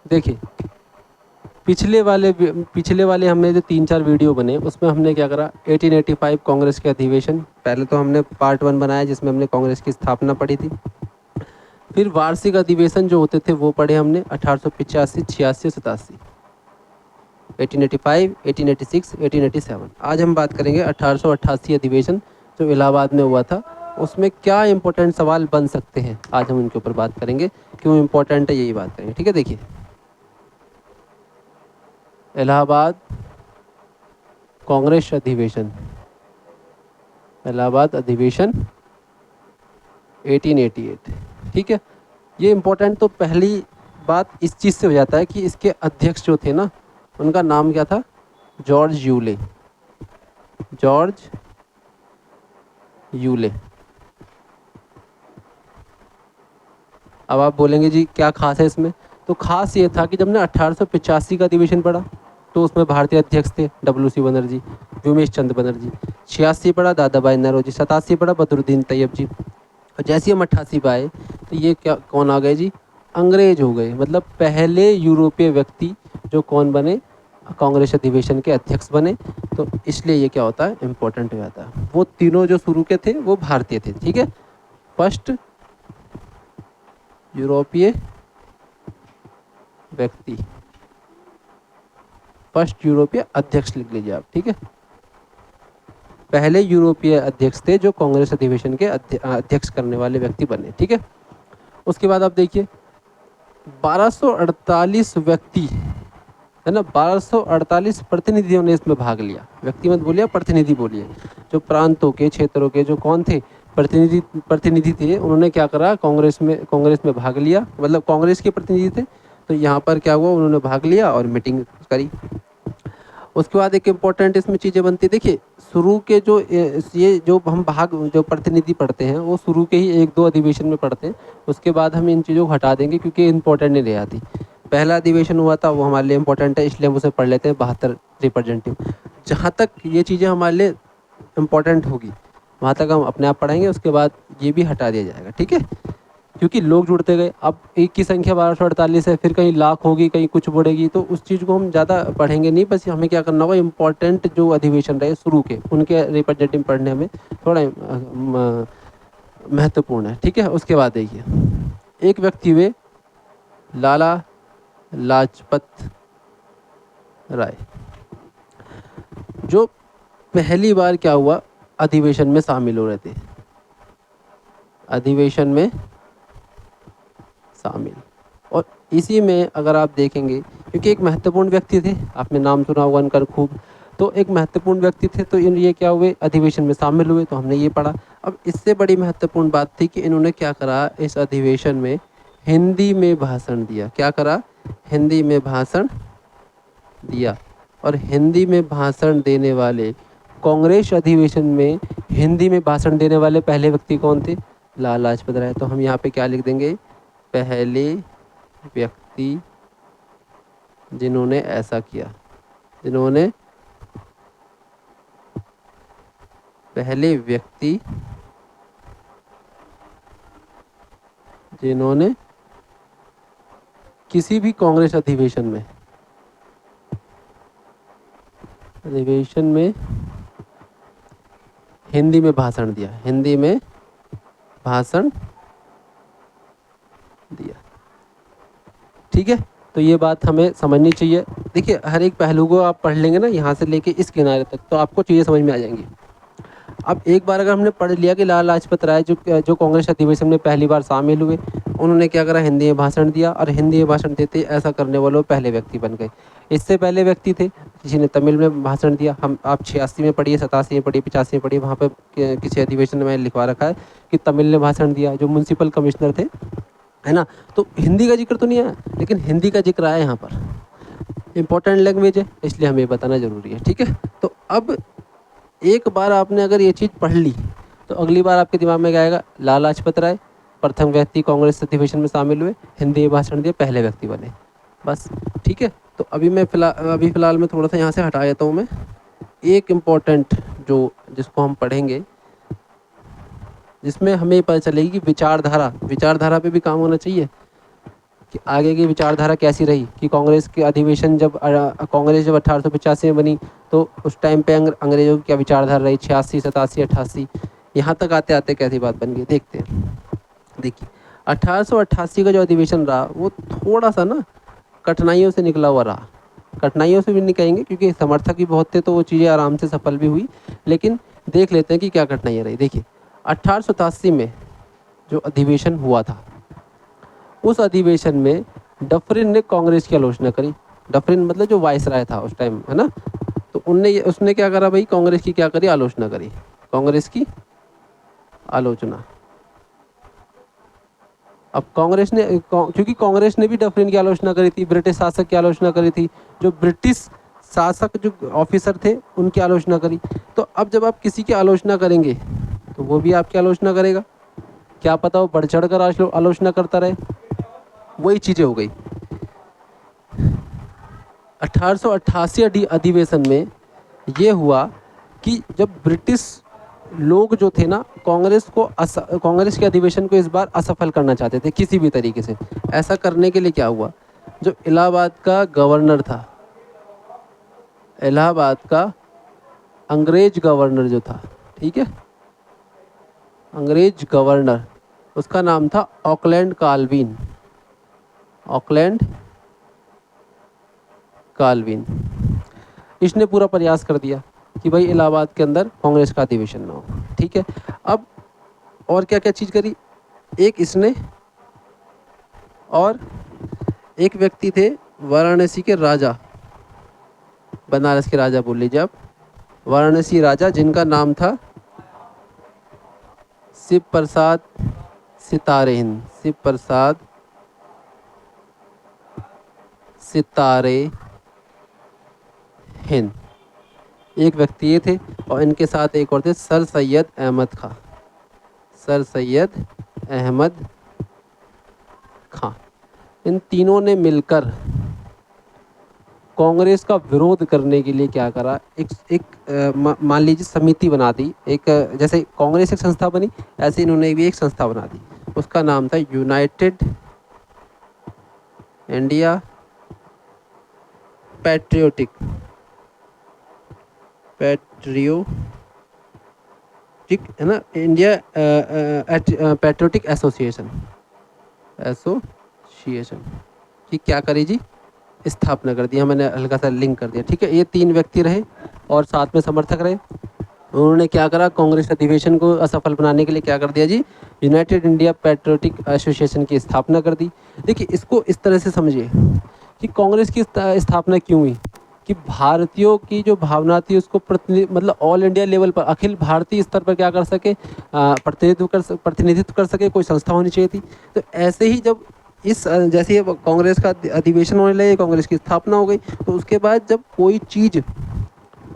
देखिए पिछले वाले हमने जो 3-4 वीडियो बने उसमें हमने क्या करा, 1885 कांग्रेस के अधिवेशन, पहले तो हमने पार्ट 1 बनाया जिसमें हमने कांग्रेस की स्थापना पढ़ी थी। फिर वार्षिक अधिवेशन जो होते थे वो पढ़े हमने 1885, 86, 87, 1885, 1886, 1887। आज हम बात करेंगे 1888 अधिवेशन जो इलाहाबाद में हुआ था, उसमें क्या इंपॉर्टेंट सवाल बन सकते हैं, आज हम उनके ऊपर बात करेंगे, क्यों इंपॉर्टेंट है यही बात करेंगे। ठीक है, देखिए इलाहाबाद कांग्रेस अधिवेशन, इलाहाबाद अधिवेशन 1888। ठीक है, ये इम्पोर्टेंट तो पहली बात इस चीज़ से हो जाता है कि इसके अध्यक्ष जो थे ना, उनका नाम क्या था, जॉर्ज यूले, जॉर्ज यूले। अब आप बोलेंगे जी क्या खास है इसमें, तो खास ये था कि जब ने 1885 का अधिवेशन पढ़ा तो उसमें भारतीय अध्यक्ष थे WC बनर्जी, व्योमेश चंद्र बनर्जी। 86 पढ़ा दादा भाई नौरोजी, 87 पढ़ा बदरुद्दीन तैयब जी। और जैसे हम 88 पे आए तो ये क्या कौन आ गए जी, अंग्रेज हो गए, मतलब पहले यूरोपीय व्यक्ति जो कौन बने, कांग्रेस अधिवेशन के अध्यक्ष बने। तो इसलिए ये क्या होता है, इम्पोर्टेंट हो जाता है। वो तीनों जो शुरू के थे वो भारतीय थे। ठीक है, फर्स्ट यूरोपीय व्यक्ति, फर्स्ट यूरोपीय अध्यक्ष लिख लीजिए आप। ठीक है, पहले यूरोपीय अध्यक्ष थे जो कांग्रेस अधिवेशन के अध्यक्ष करने वाले व्यक्ति बने। ठीक है, उसके बाद आप देखिए 1248 व्यक्ति है ना, 1248 प्रतिनिधियों ने इसमें भाग लिया। व्यक्ति मत बोलिए, प्रतिनिधि बोलिए। जो प्रांतों के, क्षेत्रों के जो कौन थे, प्रतिनिधि थे, उन्होंने क्या करा, कांग्रेस में भाग लिया, मतलब कांग्रेस के प्रतिनिधि थे। तो यहाँ पर क्या हुआ, उन्होंने भाग लिया और मीटिंग करी। उसके बाद एक इम्पोर्टेंट इसमें चीज़ें बनती, देखिए शुरू के जो ये जो हम भाग जो प्रतिनिधि पढ़ते हैं वो शुरू के ही 1-2 अधिवेशन में पढ़ते हैं। उसके बाद हम इन चीज़ों को हटा देंगे क्योंकि इंपॉर्टेंट नहीं रह आती। पहला अधिवेशन हुआ था वो हमारे लिए इंपॉर्टेंट है, इसलिए हम उसे पढ़ लेते हैं, 72 रिप्रेजेंटेटिव। जहाँ तक ये चीज़ें हमारे लिए इम्पॉर्टेंट होगी वहाँ तक हम अपने आप पढ़ेंगे, उसके बाद ये भी हटा दिया जाएगा। ठीक है, क्योंकि लोग जुड़ते गए, अब एक की संख्या 1248 है, फिर कहीं लाख होगी, कहीं कुछ बढ़ेगी, तो उस चीज़ को हम ज़्यादा पढ़ेंगे नहीं। बस हमें क्या करना होगा, इम्पोर्टेंट जो अधिवेशन रहे शुरू के, उनके रिप्रेजेंटेटिव पढ़ने में थोड़ा महत्वपूर्ण है। ठीक है, उसके बाद देखिए एक व्यक्ति हुए लाला लाजपत राय, जो पहली बार क्या हुआ, अधिवेशन में शामिल हो रहे थे, अधिवेशन में शामिल। और इसी में अगर आप देखेंगे, क्योंकि एक महत्वपूर्ण व्यक्ति थे, आपने नाम सुना होगा उनका खूब, तो एक महत्वपूर्ण व्यक्ति थे, तो इन ये क्या हुए, अधिवेशन में शामिल हुए, तो हमने ये पढ़ा। अब इससे बड़ी महत्वपूर्ण बात थी कि इन्होंने क्या करा, इस अधिवेशन में हिंदी में भाषण दिया। क्या करा, हिंदी में भाषण दिया। और हिंदी में भाषण देने वाले, कांग्रेस अधिवेशन में हिंदी में भाषण देने वाले पहले व्यक्ति कौन थे, लाला लाजपत राय। तो हम यहाँ पे क्या लिख देंगे, पहले व्यक्ति जिन्होंने ऐसा किया, जिन्होंने, पहले व्यक्ति जिन्होंने किसी भी कांग्रेस अधिवेशन में हिंदी में भाषण दिया, हिंदी में भाषण दिया। ठीक है, तो ये बात हमें समझनी चाहिए। देखिए हर एक पहलू को आप पढ़ लेंगे ना, यहाँ से लेके इस किनारे तक, तो आपको चीज़ें समझ में आ जाएंगी। अब एक बार अगर हमने पढ़ लिया कि लाला लाजपत राय जो कांग्रेस अधिवेशन में पहली बार शामिल हुए, उन्होंने क्या करा, हिंदी में भाषण दिया, और हिंदी में भाषण देते ऐसा करने वाले पहले व्यक्ति बन गए। इससे पहले व्यक्ति थे किसी ने तमिल में भाषण दिया, हम आप 86 में पढ़िए, 87 में पढ़िए, 85 में पढ़िए, वहाँ पर किसी अधिवेशन में लिखवा रखा है कि तमिल ने भाषण दिया, जो म्यूनसिपल कमिश्नर थे, है ना। तो हिंदी का जिक्र तो नहीं आया, लेकिन हिंदी का जिक्र आया यहाँ पर, इंपॉर्टेंट लैंग्वेज है, इसलिए हमें बताना जरूरी है। ठीक है, तो अब एक बार आपने अगर ये चीज़ पढ़ ली तो अगली बार आपके दिमाग में क्या आएगा, लाला लाजपत राय प्रथम व्यक्ति कांग्रेस अधिवेशन में शामिल हुए, हिंदी में भाषण दिए, पहले व्यक्ति बने, बस। ठीक है, तो अभी फ़िलहाल मैं थोड़ा सा यहाँ से हटा देता हूँ। मैं एक इम्पॉर्टेंट जो जिसको हम पढ़ेंगे, जिसमें हमें पता चलेगी कि विचारधारा पे भी काम होना चाहिए कि आगे की विचारधारा कैसी रही, कि कांग्रेस के अधिवेशन जब कांग्रेस जब 1885 में बनी तो उस टाइम पे अंग्रेज़ों की क्या विचारधारा रही, 86, 87, 88, यहाँ तक आते आते कैसी बात बन गई देखते हैं। देखिए 1888 का जो अधिवेशन रहा वो थोड़ा सा ना कठिनाइयों से निकला हुआ रहा। कठिनाइयों से भी नहीं कहेंगे क्योंकि समर्थक भी बहुत थे तो वो चीज़ें आराम से सफल भी हुई, लेकिन देख लेते हैं कि क्या कठिनाइयाँ रही। देखिए 1887 में जो अधिवेशन हुआ था, उस अधिवेशन में डफरिन ने कांग्रेस की आलोचना करी। डफरिन मतलब जो वायसराय था उस टाइम, है ना, तो उसने क्या करा भाई, कांग्रेस की क्या करी, आलोचना करी, कांग्रेस की आलोचना। अब कांग्रेस ने क्योंकि कांग्रेस ने भी डफरिन की आलोचना करी थी, ब्रिटिश शासक की आलोचना करी थी, जो ब्रिटिश शासक जो ऑफिसर थे उनकी आलोचना करी। तो अब जब आप किसी की आलोचना करेंगे तो वो भी आपकी आलोचना करेगा, क्या पता वो बढ़ चढ़ कर आलोचना करता रहे। वही चीज़ें हो गई। 1888 अधिवेशन में ये हुआ कि जब ब्रिटिश लोग जो थे ना कांग्रेस के अधिवेशन को इस बार असफल करना चाहते थे किसी भी तरीके से। ऐसा करने के लिए क्या हुआ, जो इलाहाबाद का गवर्नर था, इलाहाबाद का अंग्रेज गवर्नर जो था, ठीक है, अंग्रेज गवर्नर, उसका नाम था ऑकलैंड काल्विन। ऑकलैंड काल्विन, इसने पूरा प्रयास कर दिया कि भाई इलाहाबाद के अंदर कांग्रेस का अधिवेशन ना हो। ठीक है, अब और क्या क्या चीज़ करी, एक इसने और एक व्यक्ति थे वाराणसी के राजा, बनारस के राजा बोल लीजिए आप, वाराणसी राजा, जिनका नाम था शिव प्रसाद सितारे हिंद, शिव प्रसाद सितारे हिंद, एक व्यक्ति ये थे, और इनके साथ एक और थे सर सैयद अहमद खां, सर सैयद अहमद खां। इन तीनों ने मिलकर कांग्रेस का विरोध करने के लिए क्या करा, मान लीजिए समिति बना दी, एक जैसे कांग्रेस एक संस्था बनी ऐसे इन्होंने भी एक संस्था बना दी, उसका नाम था यूनाइटेड इंडिया पैट्रियोटिक है ना, इंडिया पैट्रियोटिक एसोसिएशन की क्या करी जी, स्थापना कर दिया। मैंने हल्का सा लिंक कर दिया, ठीक है। ये तीन व्यक्ति रहे और साथ में समर्थक रहे। उन्होंने क्या करा, कांग्रेस अधिवेशन को असफल बनाने के लिए क्या कर दिया जी, यूनाइटेड इंडिया पैट्रियोटिक एसोसिएशन की स्थापना कर दी। देखिए इसको इस तरह से समझिए कि कांग्रेस की स्थापना क्यों हुई, कि भारतीयों की जो भावना थी उसको मतलब ऑल इंडिया लेवल पर, अखिल भारतीय स्तर पर क्या कर सके, प्रतिनिधित्व कर सके, कोई संस्था होनी चाहिए थी। तो ऐसे ही जब जैसे ये कांग्रेस का अधिवेशन होने लगे, कांग्रेस की स्थापना हो गई, तो उसके बाद जब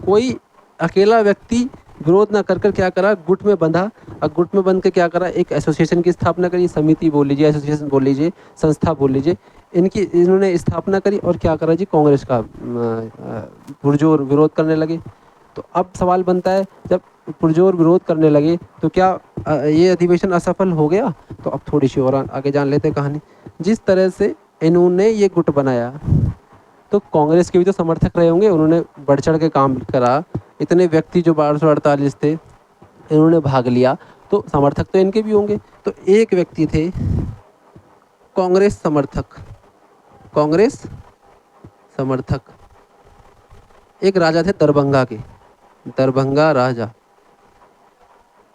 कोई अकेला व्यक्ति विरोध ना कर क्या करा, गुट में बंधा, और गुट में बंध के क्या करा, एक एसोसिएशन की स्थापना करी, समिति बोल लीजिए, एसोसिएशन बोल लीजिए, संस्था बोल लीजिए, इन्होंने स्थापना करी और क्या करा जी, कांग्रेस का पुरजोर विरोध करने लगे। तो अब सवाल बनता है, जब पुरजोर विरोध करने लगे तो क्या ये अधिवेशन असफल हो गया? तो अब थोड़ी सी और आगे जान लेते हैं कहानी। जिस तरह से इन्होंने ये गुट बनाया, तो कांग्रेस के भी तो समर्थक रहे होंगे, उन्होंने बढ़ चढ़ के काम करा, इतने व्यक्ति जो 1248 थे इन्होंने भाग लिया, तो समर्थक तो इनके भी होंगे। तो एक व्यक्ति थे कांग्रेस समर्थक, एक राजा थे दरभंगा के, दरभंगा राजा,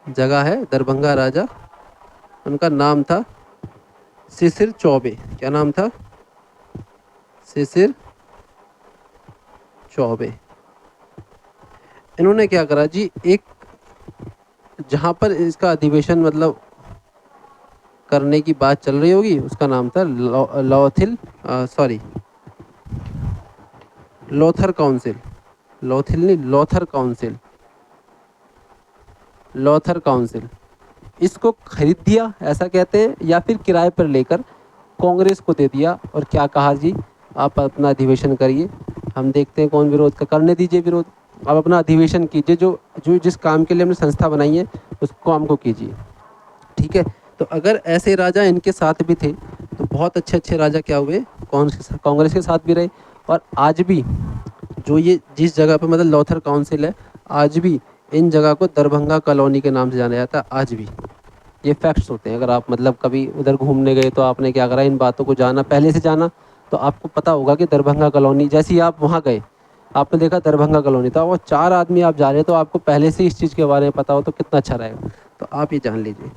जगह है दरभंगा राजा, उनका नाम था शिशिर चौबे। क्या नाम था? शिशिर चौबे। इन्होंने क्या करा जी, एक जहाँ पर इसका अधिवेशन मतलब करने की बात चल रही होगी, उसका नाम था लोथर काउंसिल, लोथर काउंसिल। इसको खरीद दिया ऐसा कहते हैं, या फिर किराए पर लेकर कांग्रेस को दे दिया, और क्या कहा जी, आप अपना अधिवेशन करिए, हम देखते हैं कौन विरोध करने दीजिए विरोध, आप अपना अधिवेशन कीजिए, जो जिस काम के लिए हमने संस्था बनाई है उस काम को कीजिए, ठीक है। तो अगर ऐसे राजा इनके साथ भी थे तो बहुत अच्छे अच्छे राजा क्या हुए, कांग्रेस के साथ भी रहे। और आज भी जो ये जिस जगह पे मतलब लॉथर काउंसिल है, आज भी इन जगह को दरभंगा कॉलोनी के नाम से जाना जाता है आज भी। ये फैक्ट्स होते हैं। अगर आप मतलब कभी उधर घूमने गए तो आपने क्या करा, इन बातों को जाना, पहले से जाना, तो आपको पता होगा कि दरभंगा कॉलोनी, जैसे ही आप वहाँ गए आपने देखा दरभंगा कॉलोनी, तो वो 4 आदमी आप जा रहे हैं तो आपको पहले से इस चीज़ के बारे में पता हो तो कितना अच्छा रहेगा। तो आप ये जान लीजिए,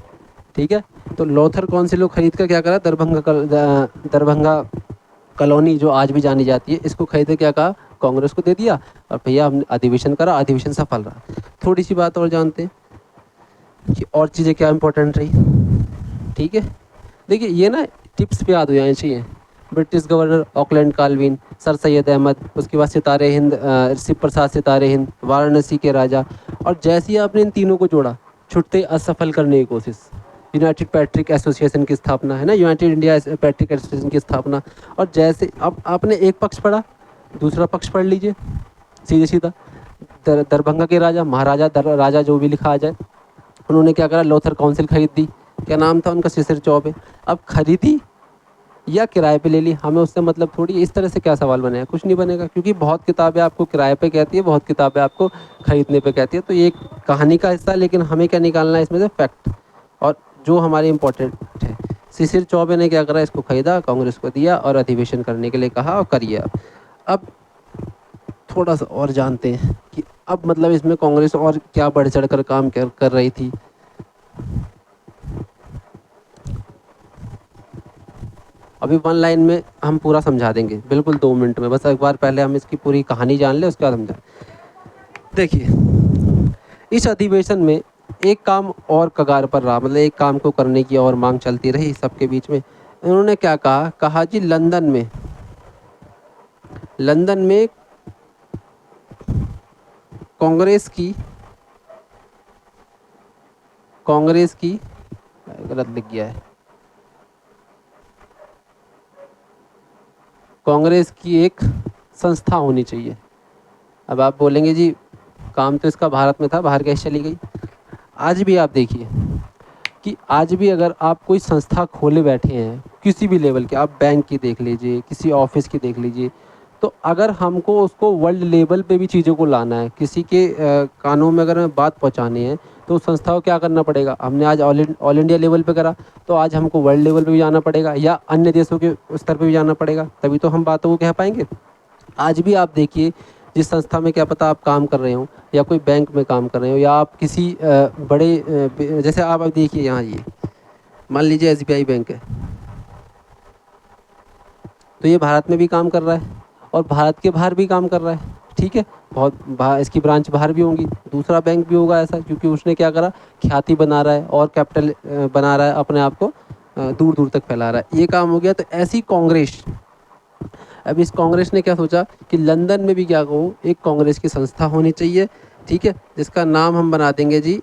ठीक है। तो लॉथर काउंसिल को खरीद कर क्या करा, दरभंगा कॉलोनी जो आज भी जानी जाती है, इसको खरीद के क्या कहा, कांग्रेस को दे दिया। और भैया हमने अधिवेशन करा, अधिवेशन सफल रहा। थोड़ी सी बात और जानते हैं कि और चीज़ें क्या इंपॉर्टेंट रही, ठीक है। देखिए ये ना टिप्स पे याद हो जाने चाहिए। British governor Auckland Colvin, sir Syed Ahmad, उसके बाद सितारे हिंद, शिव प्रसाद सितारे हिंद, वाराणसी के राजा। और जैसे ही आपने इन तीनों को जोड़ा, छुट्टे असफल करने की कोशिश, यूनाइटेड पैट्रिक एसोसिएशन की स्थापना, है ना, यूनाइटेड इंडिया पैट्रिक एसोसिएशन की स्थापना। और जैसे अब आपने एक पक्ष पढ़ा, दूसरा पक्ष पढ़ लीजिए सीधे सीधा। दरभंगा के राजा, महाराजा राजा जो भी लिखा आ जाए, उन्होंने क्या करा, लॉथर काउंसिल खरीद दी। क्या नाम था उनका, शिशिर चौबे। अब खरीदी या किराए पे ले ली, हमें उससे मतलब थोड़ी। इस तरह से क्या सवाल बनेगा, कुछ नहीं बनेगा, क्योंकि बहुत किताबें आपको किराए पे कहती है, बहुत किताबें आपको खरीदने पे कहती है। तो ये एक कहानी का हिस्सा है, लेकिन हमें क्या निकालना है इसमें से, फैक्ट, और जो हमारे इंपॉर्टेंट है। शिशिर चौबे ने क्या करा, इसको खरीदा, कांग्रेस को दिया और अधिवेशन करने के लिए कहा और करिए। अब थोड़ा सा और जानते हैं कि अब मतलब इसमें कांग्रेस और क्या बढ़ चढ़ कर काम कर रही थी। अभी 1 लाइन में हम पूरा समझा देंगे, बिल्कुल 2 मिनट में, बस एक बार पहले हम इसकी पूरी कहानी जान लें, उसके बाद समझा। देखिए इस अधिवेशन में एक काम और कगार पर रहा, मतलब एक काम को करने की और मांग चलती रही सबके बीच में। इन्होंने क्या कहा जी, लंदन में कांग्रेस की गलत लिख गया है, कांग्रेस की एक संस्था होनी चाहिए। अब आप बोलेंगे जी काम तो इसका भारत में था, बाहर कैसे चली गई। आज भी आप देखिए कि आज भी अगर आप कोई संस्था खोले बैठे हैं किसी भी लेवल के, आप बैंक की देख लीजिए, किसी ऑफिस की देख लीजिए, तो अगर हमको उसको वर्ल्ड लेवल पे भी चीज़ों को लाना है, किसी के कानों में अगर हमें बात पहुंचानी है, तो उस संस्था को क्या करना पड़ेगा। हमने आज ऑल इंडिया लेवल पे करा, तो आज हमको वर्ल्ड लेवल पे भी जाना पड़ेगा या अन्य देशों के स्तर पे भी जाना पड़ेगा, तभी तो हम बातों को कह पाएंगे। आज भी आप देखिए, जिस संस्था में क्या पता आप काम कर रहे हो, या कोई बैंक में काम कर रहे हो, या आप किसी बड़े जैसे आप अब देखिए यहाँ, ये मान लीजिए SBI बैंक है, तो ये भारत में भी काम कर रहा है और भारत के बाहर भी काम कर रहा है, ठीक है। इसकी ब्रांच बाहर भी होंगी, दूसरा बैंक भी होगा ऐसा, क्योंकि उसने क्या करा, ख्याति बना रहा है और कैपिटल बना रहा है, अपने आप को दूर दूर तक फैला रहा है। ये काम हो गया। तो ऐसी कांग्रेस, अब इस कांग्रेस ने क्या सोचा कि लंदन में भी क्या कहूँ, एक कांग्रेस की संस्था होनी चाहिए, ठीक है, जिसका नाम हम बना देंगे जी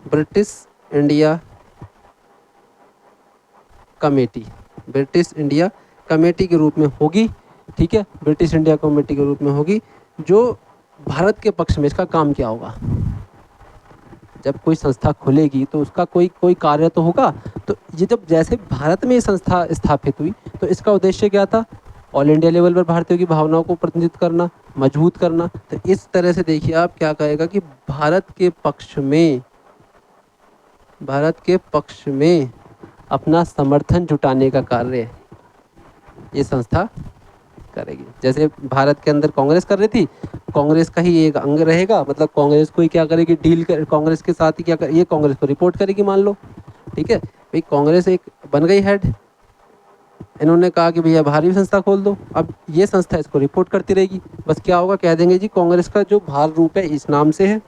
British India committee. British India committee के रूप में होगी, ठीक है, ब्रिटिश इंडिया कमेटी के रूप में होगी, जो भारत के पक्ष में। इसका काम क्या होगा, जब कोई संस्था खुलेगी तो उसका कोई कोई कार्य तो होगा। तो ये जब जैसे भारत में ये संस्था स्थापित हुई, तो इसका उद्देश्य क्या था, ऑल इंडिया लेवल पर भारतीयों की भावनाओं को प्रतिनिधित्व करना, मजबूत करना। तो इस तरह से देखिए आप क्या कहेगा कि भारत के पक्ष में अपना समर्थन जुटाने का कार्य ये संस्था करेगी। जैसे भारत के अंदर कांग्रेस कर रही थी, कांग्रेस का ही एक अंग रहेगा, मतलब कांग्रेस को ही क्या करेगी, कांग्रेस के साथ ही ये कांग्रेस को रिपोर्ट करेगी, मान लो, ठीक है भाई। कांग्रेस एक बन गई हेड, इन्होंने कहा कि भैया बाहरी संस्था खोल दो, अब ये संस्था इसको रिपोर्ट करती रहेगी। बस क्या होगा, कह देंगे जी कांग्रेस का जो बाहर रूप है इस नाम से है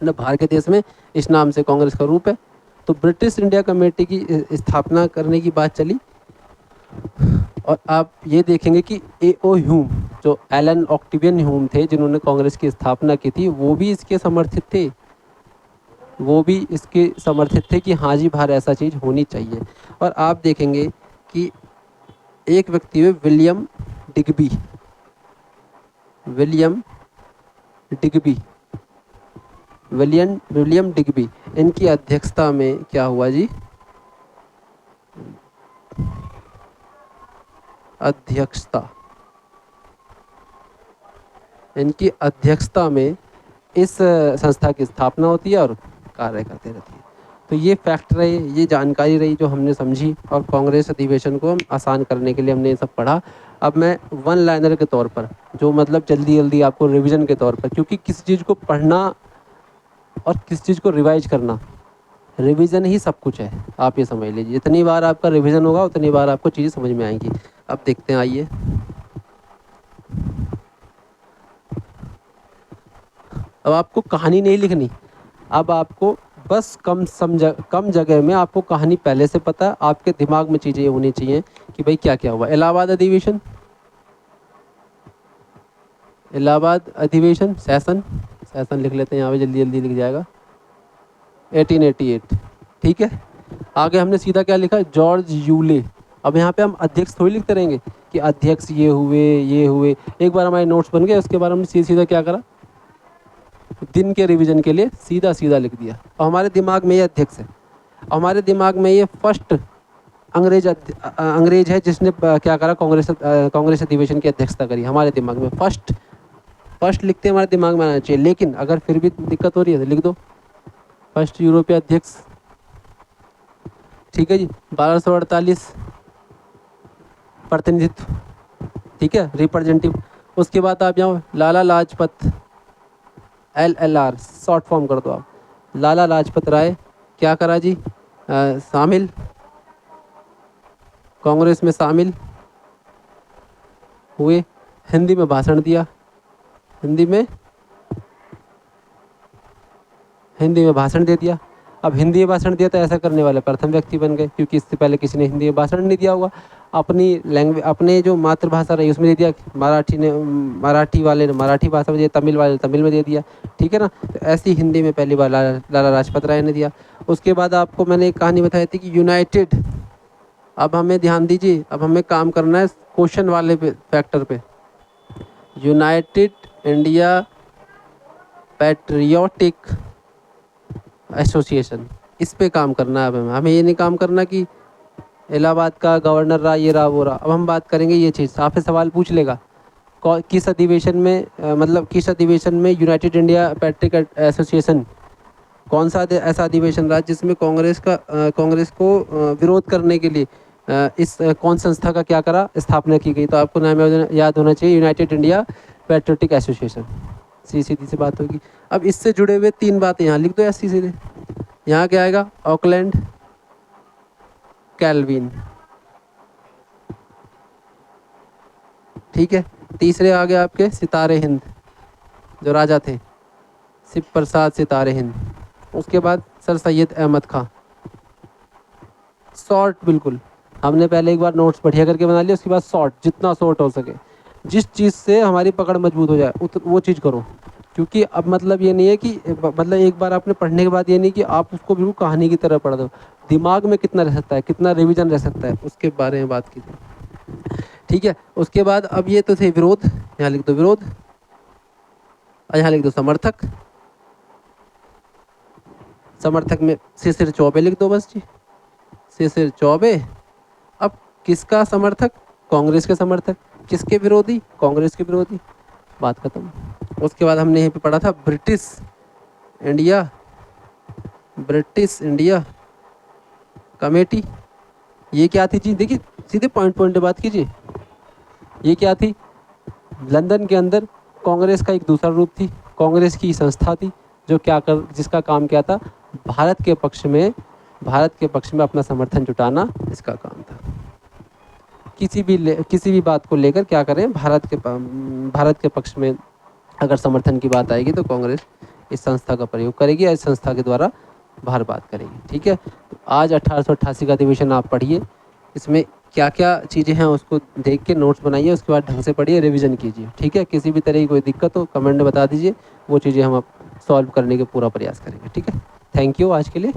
ना, बाहर के देश में इस नाम से कांग्रेस का रूप है। तो ब्रिटिश इंडिया कमेटी की स्थापना करने की बात चली। और आप ये देखेंगे कि A.O. ह्यूम, जो एलन ऑक्टेवियन ह्यूम थे जिन्होंने कांग्रेस की स्थापना की थी, वो भी इसके समर्थित थे कि हाँ जी बाहर ऐसा चीज़ होनी चाहिए। और आप देखेंगे कि एक व्यक्ति हुए विलियम डिग्बी, विलियम डिग्बी, इनकी अध्यक्षता में क्या हुआ जी, अध्यक्षता, इनकी अध्यक्षता में इस संस्था की स्थापना होती है और कार्य करते रहती है। तो ये फैक्ट रहे, ये जानकारी रही जो हमने समझी, और कांग्रेस अधिवेशन को हम आसान करने के लिए हमने ये सब पढ़ा। अब मैं वन लाइनर के तौर पर, जो मतलब जल्दी जल्दी आपको रिवीजन के तौर पर, क्योंकि किसी चीज़ को पढ़ना और किसी चीज़ को रिवाइज करना, रिवीजन ही सब कुछ है, आप ये समझ लीजिए। जितनी बार आपका रिवीजन होगा उतनी बार आपको चीज़ें समझ में आएंगी। अब देखते हैं, आइए। अब आपको कहानी नहीं लिखनी, अब आपको बस कम जगह में आपको कहानी पहले से पता है, आपके दिमाग में चीज़ें होनी चाहिए कि भाई क्या क्या हुआ। इलाहाबाद अधिवेशन, इलाहाबाद अधिवेशन सेशन लिख लेते हैं यहाँ पे, जल्दी जल्दी लिख जाएगा, 1888, ठीक है। आगे हमने सीधा क्या लिखा, जॉर्ज यूले। अब यहाँ पे हम अध्यक्ष थोड़ी लिखते रहेंगे कि अध्यक्ष ये हुए। एक बार हमारे नोट्स बन गए, उसके बाद हमने सीधा सीधा क्या करा, दिन के रिवीजन के लिए सीधा सीधा लिख दिया। और हमारे दिमाग में ये अध्यक्ष है, हमारे दिमाग में ये फर्स्ट अंग्रेज है जिसने क्या करा, कांग्रेस अधिवेशन की अध्यक्षता करी। हमारे दिमाग में फर्स्ट लिखते हमारे दिमाग में आना चाहिए। लेकिन अगर फिर भी दिक्कत हो रही है तो लिख दो फर्स्ट यूरोपीय अध्यक्ष, ठीक है जी। 1248 प्रतिनिधित्व, ठीक है, रिप्रेजेंटेटिव। उसके बाद आप जाओ Lala Lajpat, LLR short form कर दो आप, लाला लाजपत राय, क्या करा जी, शामिल, कांग्रेस में शामिल हुए, हिंदी में भाषण दिया, हिंदी में भाषण दे दिया। अब हिंदी में भाषण दिया तो ऐसा करने वाले प्रथम व्यक्ति बन गए, क्योंकि इससे पहले किसी ने हिंदी में भाषण नहीं दिया होगा। अपनी लैंग्वेज, अपने जो मातृभाषा रही उसमें दे दिया, मराठी वाले ने मराठी भाषा में दिया, तमिल वाले ने तमिल में दे दिया, ठीक है ना। तो ऐसी हिंदी में पहली बार लाला लाजपत राय ने दिया। उसके बाद आपको मैंने एक कहानी बताई थी कि यूनाइटेड, अब हमें ध्यान दीजिए, अब हमें काम करना है क्वेश्चन वाले फैक्टर पे, यूनाइटेड इंडिया पैट्रियोटिक एसोसिएशन, इस पे काम करना है। अब हमें ये नहीं काम करना कि इलाहाबाद का गवर्नर रहा, ये रहा वो रहा। अब हम बात करेंगे ये चीज़, आपसे सवाल पूछ लेगा किस अधिवेशन में मतलब किस अधिवेशन में यूनाइटेड इंडिया पैट्रिक एसोसिएशन, कौन सा ऐसा अधिवेशन रहा जिसमें कांग्रेस को विरोध करने के लिए इस कौन संस्था का क्या करा, स्थापना की गई। तो आपको नाम याद होना चाहिए, यूनाइटेड इंडिया पैट्रियोटिक एसोसिएशन। सीधी सी बात होगी। अब इससे जुड़े हुए 3 बातें यहाँ लिख दो ऐसी सीधे। यहाँ क्या आएगा, ऑकलैंड कैल्विन, ठीक है। तीसरे आ गए आपके सितारे हिंद, जो राजा थे, शिव प्रसाद सितारे हिंद। उसके बाद सर सैयद अहमद खां। शॉर्ट, बिल्कुल हमने पहले एक बार नोट्स बढ़िया करके बना लिया, उसके बाद शॉर्ट, जितना शॉर्ट हो सके, जिस चीज़ से हमारी पकड़ मजबूत हो जाए वो चीज़ करो। क्योंकि अब मतलब ये नहीं है कि मतलब एक बार आपने पढ़ने के बाद ये नहीं कि आप उसको बिल्कुल कहानी की तरह पढ़ दो। दिमाग में कितना रह सकता है, कितना रिवीजन रह सकता है, उसके बारे में बात कीजिए, ठीक है। उसके बाद अब ये तो थे विरोध, यहाँ लिख दो विरोध, और यहाँ लिख दो समर्थक। समर्थक में शिशिर चौबे लिख दो बस जी, शिशिर चौबे। अब किसका समर्थक, कांग्रेस के समर्थक, किसके विरोधी, कांग्रेस के विरोधी, बात खत्म। उसके बाद हमने यहाँ पे पढ़ा था ब्रिटिश इंडिया कमेटी। ये क्या थी जी, देखिए सीधे पॉइंट पे बात कीजिए। ये क्या थी, लंदन के अंदर कांग्रेस का एक दूसरा रूप थी, कांग्रेस की संस्था थी जो जिसका काम क्या था, भारत के पक्ष में अपना समर्थन जुटाना, इसका काम था। किसी भी बात को लेकर क्या करें, भारत के पक्ष में अगर समर्थन की बात आएगी तो कांग्रेस इस संस्था का प्रयोग करेगी, इस संस्था के द्वारा बाहर बात करेगी, ठीक है। तो आज 1888 का अधिवेशन आप पढ़िए, इसमें क्या क्या चीज़ें हैं उसको देख के नोट्स बनाइए, उसके बाद ढंग से पढ़िए, रिवीजन कीजिए, ठीक है। किसी भी तरह की कोई दिक्कत हो कमेंट में बता दीजिए, वो चीज़ें हम अब सॉल्व करने के पूरा प्रयास करेंगे, ठीक है। थैंक यू आज के लिए।